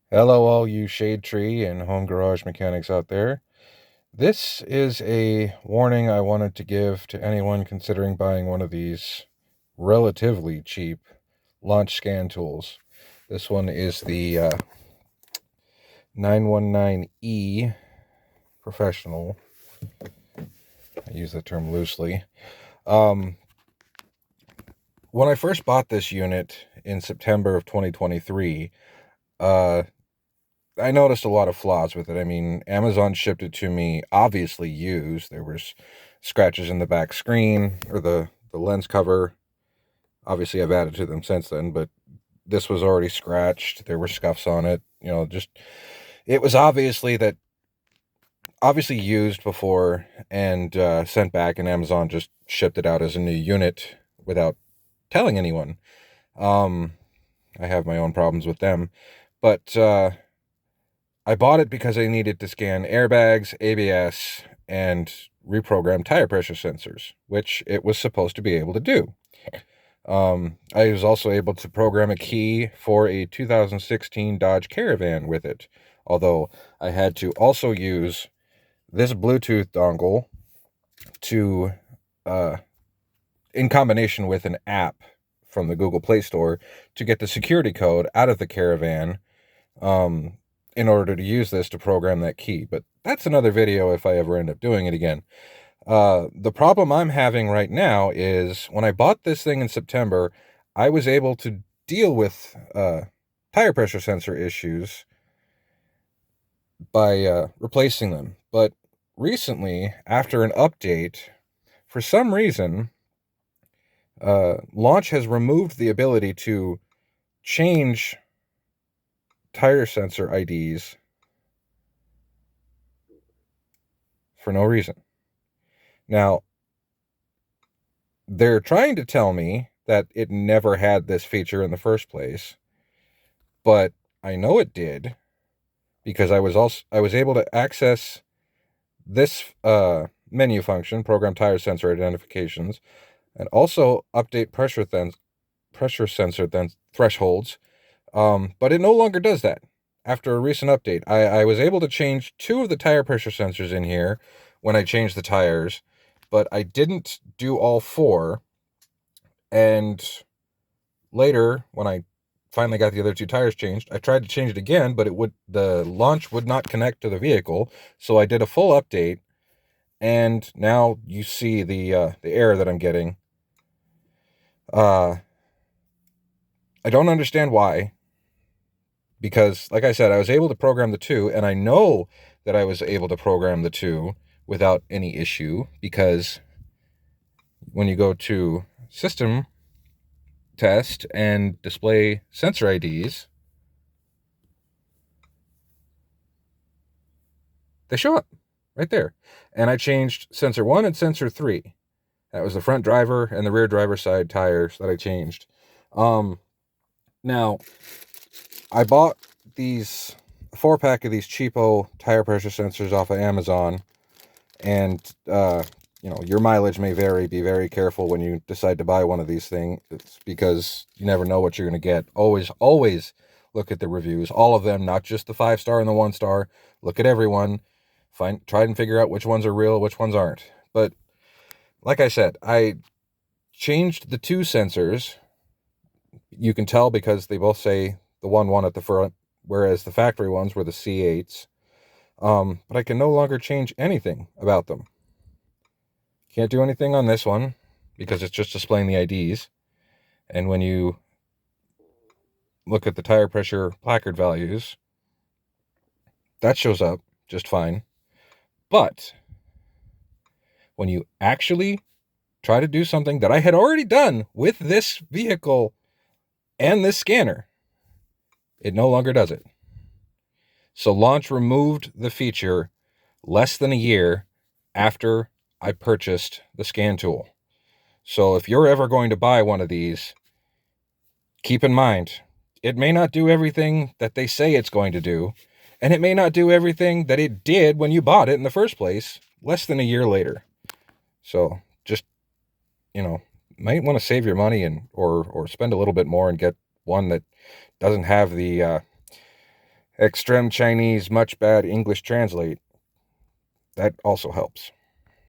Hello, all you shade tree and home garage mechanics out there. This is a warning I wanted to give to anyone considering buying one of these relatively cheap launch scan tools. This one is the 919E Professional. I use the term loosely. Um, when I first bought this unit in September of 2023, uh, I noticed a lot of flaws with it. I mean, Amazon shipped it to me obviously used. There was scratches in the back screen or the lens cover. Obviously, I've added to them since then, but this was already scratched. There were scuffs on it. Just it was obviously used before and sent back, and Amazon just shipped it out as a new unit without telling anyone. Um, I have my own problems with them, but I bought it because I needed to scan airbags, ABS, and reprogram tire pressure sensors, which it was supposed to be able to do. I was also able to program a key for a 2016 Dodge Caravan with it, although I had to also use this Bluetooth dongle to, in combination with an app from the Google Play Store, to get the security code out of the Caravan, in order to use this to program that key. But that's another video if I ever end up doing it again. The problem I'm having right now is when I bought this thing in September, I was able to deal with tire pressure sensor issues by replacing them. But recently, after an update, for some reason, Launch has removed the ability to change tire sensor IDs for no reason. Now, they're trying to tell me that it never had this feature in the first place, but I know it did because I was able to access this menu function, program tire sensor identifications, and also update pressure sensor thresholds. But it no longer does that. After a recent update, I was able to change 2 of the tire pressure sensors in here when I changed the tires, but I didn't do all 4. And later, when I finally got the other 2 tires changed, I tried to change it again, but the launch would not connect to the vehicle. So I did a full update, and now you see the error that I'm getting. I don't understand why, because like I said, I was able to program the 2, and I know that I was able to program the 2 without any issue, because when you go to system test and display sensor IDs, they show up right there. And I changed sensor 1 and sensor 3. That was the front driver and the rear driver side tires that I changed. Now, I bought these 4-pack of these cheapo tire pressure sensors off of Amazon, and your mileage may vary. Be very careful when you decide to buy one of these things, because you never know what you're going to get. Always look at the reviews, all of them, not just the 5-star and the 1-star. Look at everyone. Try and figure out which ones are real, which ones aren't. But like I said, I changed the 2 sensors. You can tell because they both say the 1 at the front, whereas the factory ones were the C8s. But I can no longer change anything about them. Can't do anything on this one because it's just displaying the IDs. And when you look at the tire pressure placard values, that shows up just fine. But when you actually try to do something that I had already done with this vehicle and this scanner, it no longer does it. So Launch removed the feature less than a year after I purchased the scan tool. So if you're ever going to buy one of these, keep in mind, it may not do everything that they say it's going to do, and it may not do everything that it did when you bought it in the first place less than a year later. So just, might want to save your money or spend a little bit more and get one that doesn't have the extreme Chinese, much bad English translate, that also helps.